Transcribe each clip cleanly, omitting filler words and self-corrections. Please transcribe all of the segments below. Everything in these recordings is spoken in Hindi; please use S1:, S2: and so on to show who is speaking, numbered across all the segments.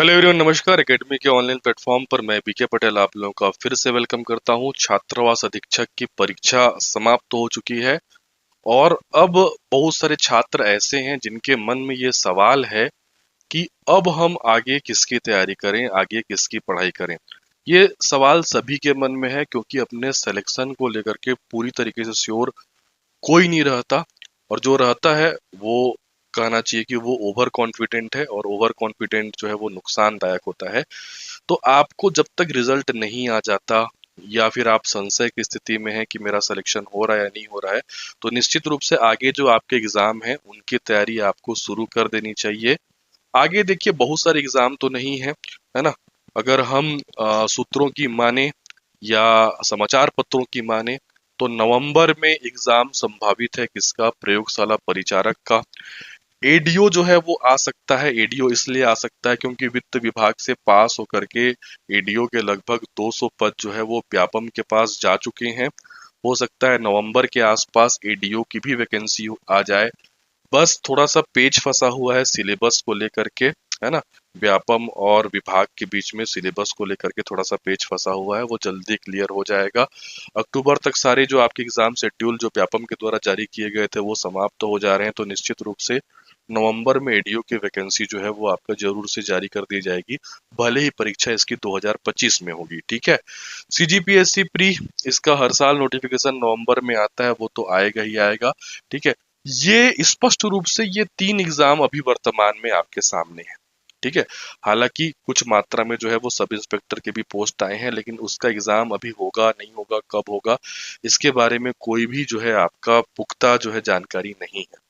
S1: हेलो एवरीवन, नमस्कार। एकेडमी के ऑनलाइन प्लेटफॉर्म पर मैं बीके पटेल आप लोगों का फिर से वेलकम करता हूं। छात्रावास अधीक्षक की परीक्षा समाप्त हो चुकी है और अब बहुत सारे छात्र ऐसे हैं जिनके मन में ये सवाल है कि अब हम आगे किसकी तैयारी करें, आगे किसकी पढ़ाई करें। ये सवाल सभी के मन में है क्योंकि अपने सिलेक्शन को लेकर के पूरी तरीके से श्योर कोई नहीं रहता, और जो रहता है वो कहना चाहिए कि वो ओवर कॉन्फिडेंट है, और ओवर कॉन्फिडेंट जो है वो नुकसानदायक होता है। तो आपको जब तक रिजल्ट नहीं आ जाता या फिर आप संशय की स्थिति में है कि मेरा सिलेक्शन हो रहा है या नहीं हो रहा है, तो निश्चित रूप से आगे जो आपके एग्जाम है उनकी तैयारी आपको शुरू कर देनी चाहिए। आगे देखिए, बहुत सारे एग्जाम तो नहीं है, है ना। अगर हम सूत्रों की माने या समाचार पत्रों की माने तो नवंबर में एग्जाम संभावित है किसका, प्रयोगशाला परिचारक का। एडीओ जो है वो आ सकता है। एडीओ इसलिए आ सकता है क्योंकि वित्त विभाग से पास होकर के एडीओ के लगभग 200 पद जो है वो व्यापम के पास जा चुके हैं। हो सकता है नवंबर के आसपास एडीओ की भी वैकेंसी आ जाए। बस थोड़ा सा पेच फंसा हुआ है सिलेबस को लेकर के, है ना। व्यापम और विभाग के बीच में सिलेबस को लेकर के थोड़ा सा पेच फंसा हुआ है, वो जल्दी क्लियर हो जाएगा। अक्टूबर तक सारे जो आपके एग्जाम शेड्यूल जो व्यापम के द्वारा जारी किए गए थे वो समाप्त हो जा रहे हैं, तो निश्चित रूप से नवंबर में एडीओ की वैकेंसी जो है वो आपका जरूर से जारी कर दी जाएगी, भले ही परीक्षा इसकी 2025 में होगी। ठीक है। सीजीपीएससी प्री, इसका हर साल नोटिफिकेशन नवंबर में आता है, वो तो आएगा ही आएगा। ठीक है। ये स्पष्ट रूप से ये तीन एग्जाम अभी वर्तमान में आपके सामने है। ठीक है। हालांकि कुछ मात्रा में जो है वो सब इंस्पेक्टर के भी पोस्ट आए हैं, लेकिन उसका एग्जाम अभी होगा नहीं होगा, कब होगा, इसके बारे में कोई भी जो है आपका पुख्ता जो है जानकारी नहीं है।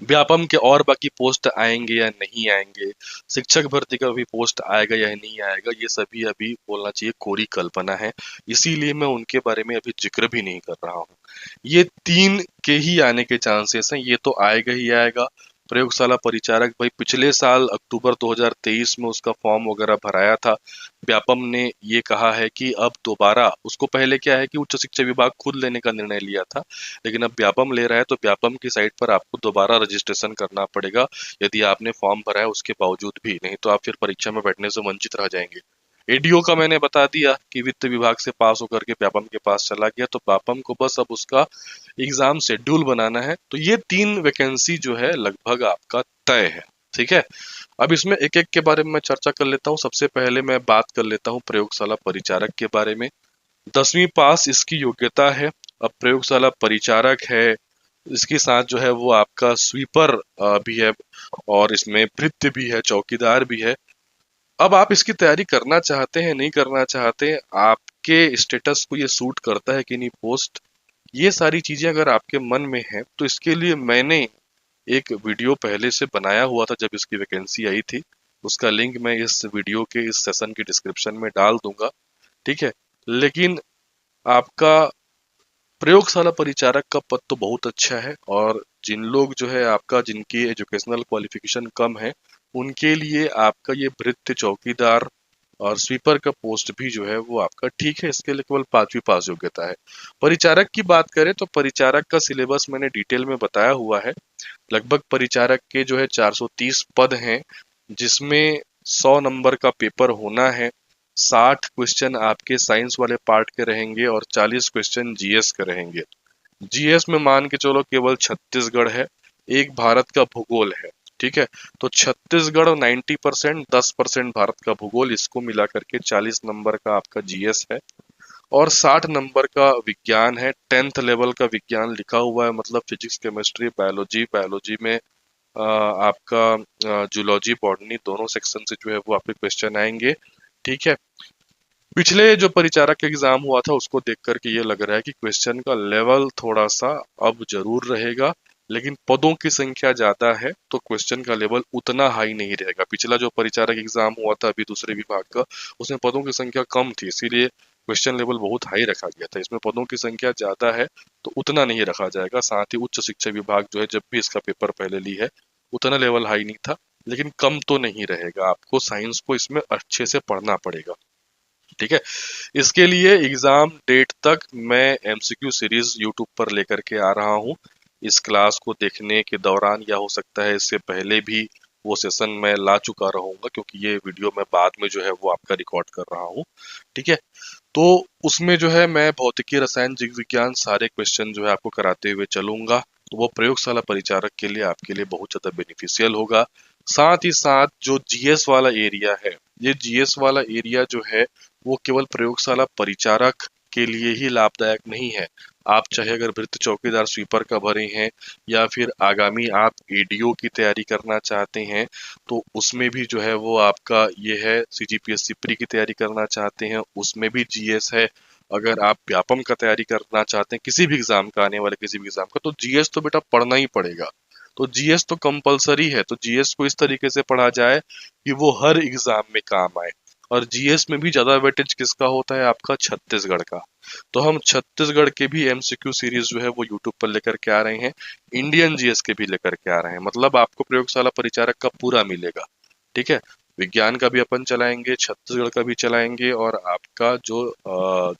S1: व्यापम के और बाकी पोस्ट आएंगे या नहीं आएंगे, शिक्षक भर्ती का भी पोस्ट आएगा या नहीं आएगा, ये सभी अभी बोलना चाहिए कोरी कल्पना है। इसीलिए मैं उनके बारे में अभी जिक्र भी नहीं कर रहा हूँ। ये तीन के ही आने के चांसेस हैं, ये तो आएगा ही आएगा। प्रयोगशाला परिचारक भाई पिछले साल अक्टूबर 2023 में उसका फॉर्म वगैरह भराया था। व्यापम ने ये कहा है कि अब दोबारा, उसको पहले क्या है कि उच्च शिक्षा विभाग खुद लेने का निर्णय लिया था, लेकिन अब व्यापम ले रहा है, तो व्यापम की साइट पर आपको दोबारा रजिस्ट्रेशन करना पड़ेगा यदि आपने फॉर्म भरा है उसके बावजूद भी, नहीं तो आप फिर परीक्षा में बैठने से वंचित रह जाएंगे। एडीओ का मैंने बता दिया कि वित्त विभाग से पास होकर के व्यापम के पास चला गया, तो व्यापम को बस अब उसका एग्जाम शेड्यूल बनाना है। तो ये तीन वैकेंसी जो है लगभग आपका तय है। ठीक है। अब इसमें एक एक के बारे में मैं चर्चा कर लेता हूँ। सबसे पहले मैं बात कर लेता हूँ प्रयोगशाला परिचारक के बारे में। 10वीं पास इसकी योग्यता है। अब प्रयोगशाला परिचारक है, इसके साथ जो है वो आपका स्वीपर भी है, और इसमें भृत्य भी है, चौकीदार भी है। अब आप इसकी तैयारी करना चाहते हैं नहीं करना चाहते, आपके स्टेटस को ये सूट करता है कि नहीं पोस्ट, ये सारी चीजें अगर आपके मन में है तो इसके लिए मैंने एक वीडियो पहले से बनाया हुआ था जब इसकी वैकेंसी आई थी। उसका लिंक मैं इस वीडियो के इस सेशन के डिस्क्रिप्शन में डाल दूंगा। ठीक है। लेकिन आपका प्रयोगशाला परिचारक का पद तो बहुत अच्छा है, और जिन लोग जो है आपका जिनकी एजुकेशनल क्वालिफिकेशन कम है उनके लिए आपका ये भृत्य, चौकीदार और स्वीपर का पोस्ट भी जो है वो आपका ठीक है। इसके लिए केवल 5वीं पास योग्यता है। परिचारक की बात करें तो परिचारक का सिलेबस मैंने डिटेल में बताया हुआ है। लगभग परिचारक के जो है 430 पद हैं, जिसमें 100 नंबर का पेपर होना है। 60 क्वेश्चन आपके साइंस वाले पार्ट के रहेंगे और 40 क्वेश्चन जीएस के रहेंगे। जीएस में मान के चलो केवल छत्तीसगढ़ है, एक भारत का भूगोल है। ठीक है। तो छत्तीसगढ़ 90%, 10% भारत का भूगोल, इसको मिला करके 40 नंबर का आपका जीएस है। और 60 नंबर का विज्ञान है। 10th लेवल का विज्ञान लिखा हुआ है, मतलब फिजिक्स, केमिस्ट्री, बायोलॉजी। बायोलॉजी में आपका जूलॉजी, बॉटनी दोनों सेक्शन से जो है वो आपके क्वेश्चन आएंगे। ठीक है। पिछले जो परिचारक एग्जाम हुआ था उसको देख करके ये लग रहा है कि क्वेश्चन का लेवल थोड़ा सा अब जरूर रहेगा, लेकिन पदों की संख्या ज्यादा है तो क्वेश्चन का लेवल उतना हाई नहीं रहेगा। पिछला जो परिचारक एग्जाम हुआ था अभी दूसरे विभाग का, उसमें पदों की संख्या कम थी, इसीलिए क्वेश्चन लेवल बहुत हाई रखा गया था। इसमें पदों की संख्या ज्यादा है तो उतना नहीं रखा जाएगा। साथ ही उच्च शिक्षा विभाग जो है जब भी इसका पेपर पहले ली है उतना लेवल हाई नहीं था, लेकिन कम तो नहीं रहेगा। आपको साइंस को इसमें अच्छे से पढ़ना पड़ेगा। ठीक है। इसके लिए एग्जाम डेट तक मैं एमसीक्यू सीरीज यूट्यूब पर लेकर के आ रहा हूँ। इस क्लास को देखने के दौरान या हो सकता है इससे पहले भी वो सेशन मैं ला चुका रहूंगा, क्योंकि ये वीडियो मैं बाद में जो है वो आपका रिकॉर्ड कर रहा हूँ। ठीक है, तो उसमें जो है मैं भौतिकी, रसायन, जीव विज्ञान सारे क्वेश्चन जो है आपको कराते हुए चलूंगा। तो वो प्रयोगशाला परिचारक के लिए आपके लिए बहुत ज्यादा बेनिफिशियल होगा। साथ ही साथ जो जीएस वाला एरिया है, ये जीएस वाला एरिया जो है वो केवल प्रयोगशाला परिचारक के लिए ही लाभदायक नहीं है। आप चाहे अगर भृत्य चौकीदार स्वीपर का भरे हैं, या फिर आगामी आप एडीओ की तैयारी करना चाहते हैं, तो उसमें भी जो है वो आपका ये है। सीजीपीएससी प्री की तैयारी करना चाहते हैं, उसमें भी जीएस है। अगर आप व्यापम का तैयारी करना चाहते हैं, किसी भी एग्जाम का, आने वाले किसी भी एग्जाम का, तो जीएस तो बेटा पढ़ना ही पड़ेगा। तो जीएस तो कंपलसरी है। तो जीएस को इस तरीके से पढ़ा जाए कि वो हर एग्जाम में काम आए। और जीएस में भी ज्यादा वेटेज किसका होता है? आपका छत्तीसगढ़ का। तो हम छत्तीसगढ़ के भी एमसीक्यू सीरीज जो है वो यूट्यूब पर लेकर के आ रहे हैं, इंडियन जीएस के भी लेकर के आ रहे हैं। मतलब आपको प्रयोगशाला परिचारक का पूरा मिलेगा। ठीक है, विज्ञान का भी अपन चलाएंगे, छत्तीसगढ़ का भी चलाएंगे, और आपका जो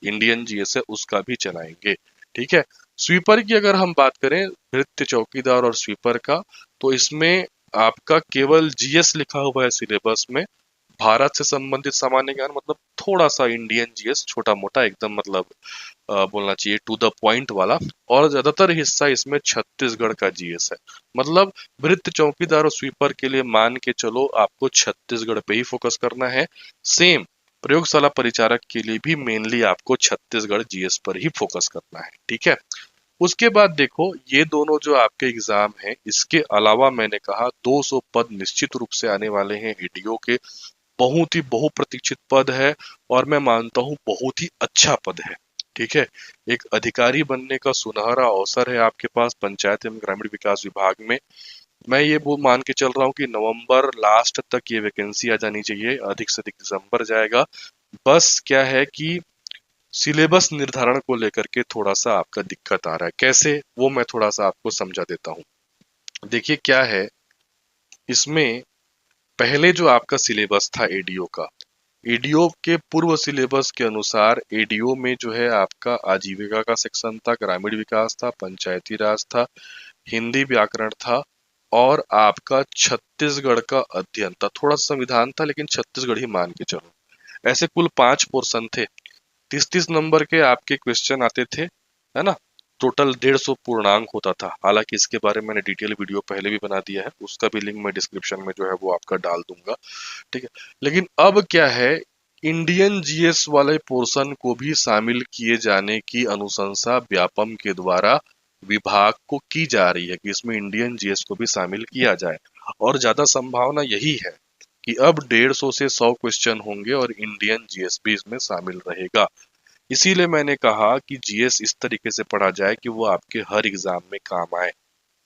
S1: इंडियन जीएस है उसका भी चलाएंगे। ठीक है, स्वीपर की अगर हम बात करें, भृत्य चौकीदार और स्वीपर का, तो इसमें आपका केवल जीएस लिखा हुआ है सिलेबस में। भारत से संबंधित सामान्य ज्ञान, मतलब थोड़ा सा इंडियन जीएस, छोटा मोटा एकदम, मतलब बोलना चाहिए टू द पॉइंट वाला। और ज्यादातर हिस्सा इसमें छत्तीसगढ़ का जीएस है। मतलब वृत्त, चौकीदार और स्वीपर के लिए मान के चलो आपको छत्तीसगढ़ पे ही फोकस करना है। सेम प्रयोगशाला परिचारक के लिए भी मेनली आपको छत्तीसगढ़ जीएस पर ही फोकस करना है। ठीक है, उसके बाद देखो, ये दोनों जो आपके एग्जाम हैं, इसके अलावा मैंने कहा 200 पद निश्चित रूप से आने वाले हैं एडीओ के। बहुत ही बहुप्रतीक्षित पद है, और मैं मानता हूँ बहुत ही अच्छा पद है। ठीक है, एक अधिकारी बनने का सुनहरा अवसर है आपके पास पंचायत एवं ग्रामीण विकास विभाग में। मैं ये वो मान के चल रहा हूँ कि नवंबर लास्ट तक ये वैकेंसी आ जानी चाहिए, अधिक से अधिक दिसंबर जाएगा। बस क्या है कि सिलेबस निर्धारण को लेकर के थोड़ा सा आपका दिक्कत आ रहा है। कैसे, वो मैं थोड़ा सा आपको समझा देता हूँ। देखिए क्या है, इसमें पहले जो आपका सिलेबस था एडीओ का, एडीओ के पूर्व सिलेबस के अनुसार एडीओ में जो है आपका आजीविका का सेक्शन था, ग्रामीण विकास था, पंचायती राज था, हिंदी व्याकरण था, और आपका छत्तीसगढ़ का अध्ययन था। थोड़ा सा संविधान था, लेकिन छत्तीसगढ़ ही मान के चलो। ऐसे कुल 5 पोर्शन थे। 30-30 नंबर के आपके क्वेश्चन आते थे, है ना। टोटल 150 पूर्णांक होता था। हालांकि इसके बारे में मैंने डिटेल वीडियो पहले भी बना दिया है, उसका भी लिंक मैं डिस्क्रिप्शन में जो है वो आपका डाल दूंगा। ठीक है, लेकिन अब क्या है, इंडियन जीएस वाले पोर्शन को भी शामिल किए जाने की अनुशंसा व्यापम के द्वारा विभाग को की जा रही है कि इसमें इंडियन जीएस को भी शामिल किया जाए। और ज्यादा संभावना यही है कि अब 150 से 100 क्वेश्चन होंगे और इंडियन जीएस भी इसमें शामिल रहेगा। इसीलिए मैंने कहा कि जीएस इस तरीके से पढ़ा जाए कि वो आपके हर एग्जाम में काम आए,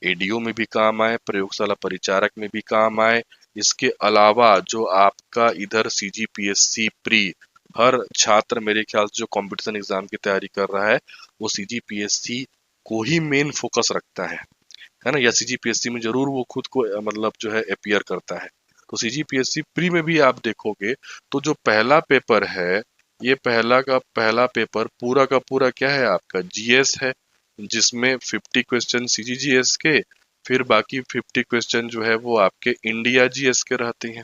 S1: एडीओ में भी काम आए, प्रयोगशाला परिचारक में भी काम आए। इसके अलावा जो आपका इधर सीजीपीएससी प्री, हर छात्र मेरे ख्याल से जो कंपटीशन एग्जाम की तैयारी कर रहा है, वो सीजीपीएससी को ही मेन फोकस रखता है ना, या सीजीपीएससी में जरूर वो खुद को मतलब जो है अपियर करता है। तो सीजीपीएससी प्री में भी आप देखोगे तो जो पहला पेपर है, ये पहला का पहला पेपर पूरा का पूरा क्या है, आपका जीएस है, जिसमें 50 क्वेश्चन सीजीजीएस के, फिर बाकी 50 क्वेश्चन जो है वो आपके इंडिया जीएस के रहते हैं।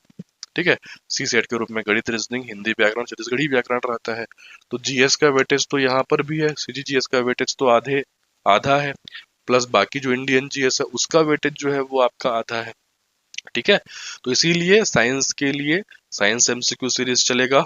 S1: ठीक है, सी सेट के रूप में गणित, रीजनिंग, हिंदी व्याकरण, छत्तीसगढ़ी व्याकरण रहता है। तो जीएस का वेटेज तो यहाँ पर भी है, सीजीजीएस का वेटेज तो आधे आधा है, प्लस बाकी जो इंडियन जीएस है उसका वेटेज जो है वो आपका आधा है। ठीक है, तो इसीलिए साइंस के लिए साइंस एमसीक्यू सीरीज चलेगा,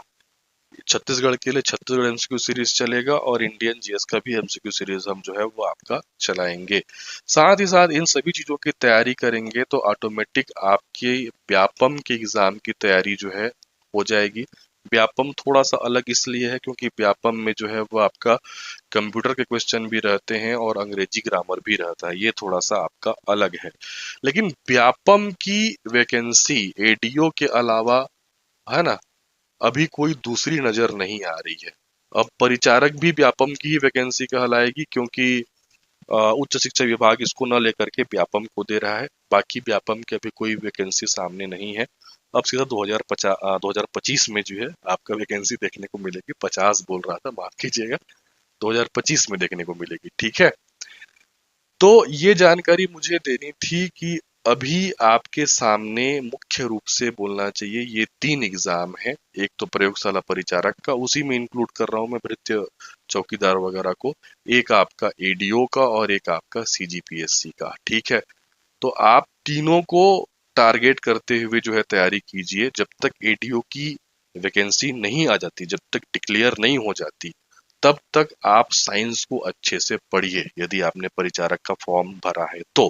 S1: छत्तीसगढ़ के लिए छत्तीसगढ़ एमसीक्यू सीरीज चलेगा, और इंडियन जीएस का भी एमसीक्यू सीरीज हम जो है वो आपका चलाएंगे। साथ ही साथ इन सभी चीजों की तैयारी करेंगे तो ऑटोमेटिक आपके व्यापम के एग्जाम की तैयारी जो है हो जाएगी। व्यापम थोड़ा सा अलग इसलिए है क्योंकि व्यापम में जो है वो आपका कंप्यूटर के क्वेश्चन भी रहते हैं और अंग्रेजी ग्रामर भी रहता है, ये थोड़ा सा आपका अलग है। लेकिन व्यापम की वैकेंसी एडीओ के अलावा, है ना, अभी कोई दूसरी नजर नहीं आ रही है। अब परिचारक भी व्यापम की ही वैकेंसी कहलाएगी, क्योंकि उच्च शिक्षा विभाग इसको न लेकर के व्यापम को दे रहा है। बाकी व्यापम की अभी कोई वैकेंसी सामने नहीं है। अब सीधा 2025 में जो है आपका वैकेंसी देखने को मिलेगी। 50 बोल रहा था, माफ कीजिएगा, 2025 में देखने को मिलेगी। ठीक है, तो ये जानकारी मुझे देनी थी कि अभी आपके सामने मुख्य रूप से बोलना चाहिए ये 3 एग्जाम है। एक तो प्रयोगशाला परिचारक का, उसी में इंक्लूड कर रहा हूँ मैं भृत्य चौकीदार वगैरह को, एक आपका एडीओ का और एक आपका सीजीपीएससी का। ठीक है, तो आप तीनों को टारगेट करते हुए जो है तैयारी कीजिए। जब तक एडीओ की वैकेंसी नहीं आ जाती, जब तक डिक्लेयर नहीं हो जाती, तब तक आप साइंस को अच्छे से पढ़िए, यदि आपने परिचारक का फॉर्म भरा है तो।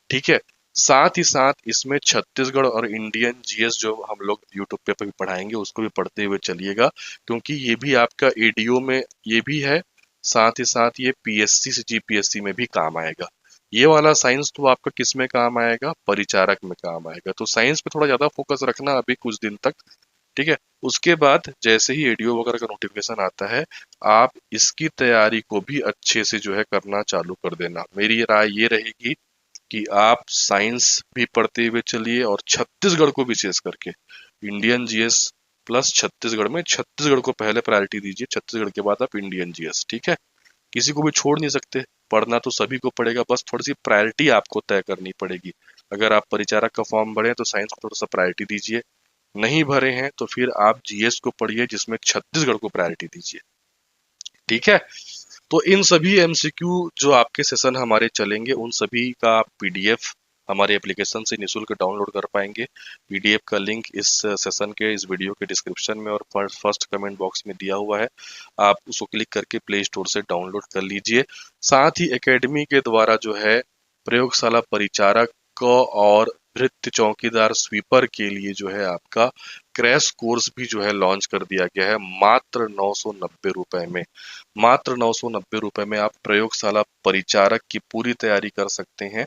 S1: ठीक है, साथ ही साथ इसमें छत्तीसगढ़ और इंडियन जीएस जो हम लोग यूट्यूब पे भी पढ़ाएंगे, उसको भी पढ़ते हुए चलिएगा, क्योंकि ये भी आपका एडीओ में ये भी है, साथ ही साथ ये पीएससी से जीपीएससी में भी काम आएगा। ये वाला साइंस तो आपका किस में काम आएगा? परिचारक में काम आएगा। तो साइंस पे थोड़ा ज्यादा फोकस रखना अभी कुछ दिन तक। ठीक है, उसके बाद जैसे ही एडीओ वगैरह का नोटिफिकेशन आता है, आप इसकी तैयारी को भी अच्छे से जो है करना चालू कर देना। मेरी राय ये रहेगी कि आप साइंस भी पढ़ते हुए चलिए, और छत्तीसगढ़ को विशेष करके इंडियन जीएस प्लस छत्तीसगढ़ में छत्तीसगढ़ को पहले प्रायोरिटी दीजिए, छत्तीसगढ़ के बाद आप इंडियन जीएस। ठीक है, किसी को भी छोड़ नहीं सकते, पढ़ना तो सभी को पड़ेगा, बस थोड़ी सी प्रायोरिटी आपको तय करनी पड़ेगी। अगर आप परिचारक का फॉर्म भरे हैं तो साइंस को थोड़ा सा प्रायोरिटी दीजिए, नहीं भरे हैं तो फिर आप जीएस को पढ़िए जिसमें छत्तीसगढ़ को प्रायोरिटी दीजिए। ठीक है, तो इन सभी एमसीक्यू जो आपके सेशन हमारे चलेंगे, उन सभी का आप पीडीएफ हमारे एप्लीकेशन से निःशुल्क डाउनलोड कर पाएंगे। पीडीएफ का लिंक इस सेशन के, इस वीडियो के डिस्क्रिप्शन में और फर्स्ट कमेंट बॉक्स में दिया हुआ है। आप उसको क्लिक करके प्ले स्टोर से डाउनलोड कर लीजिए। साथ ही एकेडमी के द्वारा जो है प्रयोगशाला परिचारक को और भृत्य चौकीदार स्वीपर के लिए जो है आपका क्रैश कोर्स भी जो है लॉन्च कर दिया गया है, मात्र 990 रुपए में। मात्र 990 रुपए में आप प्रयोगशाला परिचारक की पूरी तैयारी कर सकते हैं,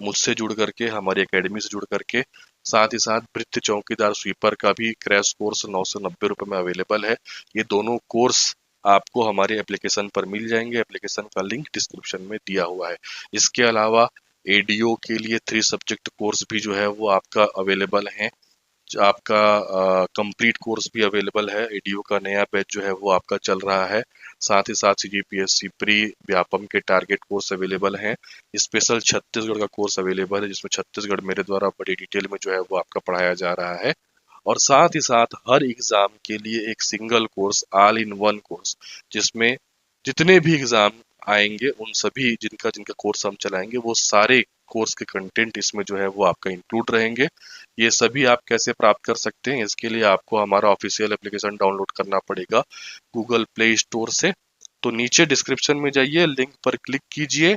S1: मुझसे जुड़ करके, हमारी एकेडमी से जुड़ करके। साथ ही साथ भृत्य चौकीदार स्वीपर का भी क्रैश कोर्स 990 रुपए में अवेलेबल है। ये दोनों कोर्स आपको हमारे एप्लीकेशन पर मिल जाएंगे, एप्लीकेशन का लिंक डिस्क्रिप्शन में दिया हुआ है। इसके अलावा एडीओ के लिए 3 सब्जेक्ट कोर्स भी जो है वो आपका अवेलेबल है। आपका कंप्लीट कोर्स भी अवेलेबल है, एडीओ का नया बैच जो है वो आपका चल रहा है। साथ ही साथ सीजीपीएससी प्री व्यापम के टारगेट कोर्स अवेलेबल हैं। स्पेशल छत्तीसगढ़ का कोर्स अवेलेबल है, जिसमें छत्तीसगढ़ मेरे द्वारा बड़ी डिटेल में जो है वो आपका पढ़ाया जा रहा है। और साथ ही साथ हर एग्जाम के लिए एक single course, all in one course, जिसमें जितने भी एग्जाम आएंगे उन सभी जिनका जिनका कोर्स हम चलाएंगे, वो सारे कोर्स के कंटेंट इसमें जो है वो आपका इंक्लूड रहेंगे। ये सभी आप कैसे प्राप्त कर सकते हैं? इसके लिए आपको हमारा ऑफिशियल एप्लीकेशन डाउनलोड करना पड़ेगा गूगल प्ले स्टोर से। तो नीचे डिस्क्रिप्शन में जाइए, लिंक पर क्लिक कीजिए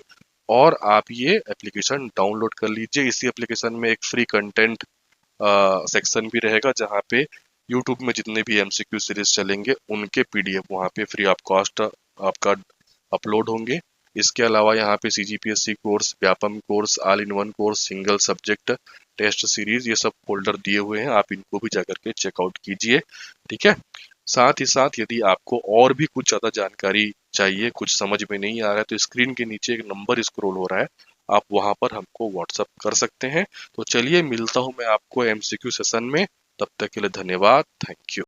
S1: और आप ये एप्लीकेशन डाउनलोड कर लीजिए। इसी एप्लीकेशन में एक फ्री कंटेंट सेक्शन भी रहेगा, जहाँ पे यूट्यूब में जितने भी एमसीक्यू सीरीज चलेंगे उनके पीडीएफ वहाँ पे फ्री ऑफ कॉस्ट आपका अपलोड होंगे। इसके अलावा यहाँ पे CGPSC course, Vyapam course, all in one course, single subject test series, ये सब फोल्डर दिए हुए हैं, आप इनको भी जाकर के चेकआउट कीजिए। ठीक है, साथ ही साथ यदि आपको और भी कुछ ज़्यादा जानकारी चाहिए, कुछ समझ में नहीं आ रहा है, तो स्क्रीन के नीचे एक नंबर स्क्रॉल हो रहा है, आप वहां पर हमको व्हाट्सअप कर सकते हैं। तो चलिए, मिलता हूं मैं आपको एमसीक्यू सेशन में। तब तक के लिए धन्यवाद, थैंक यू।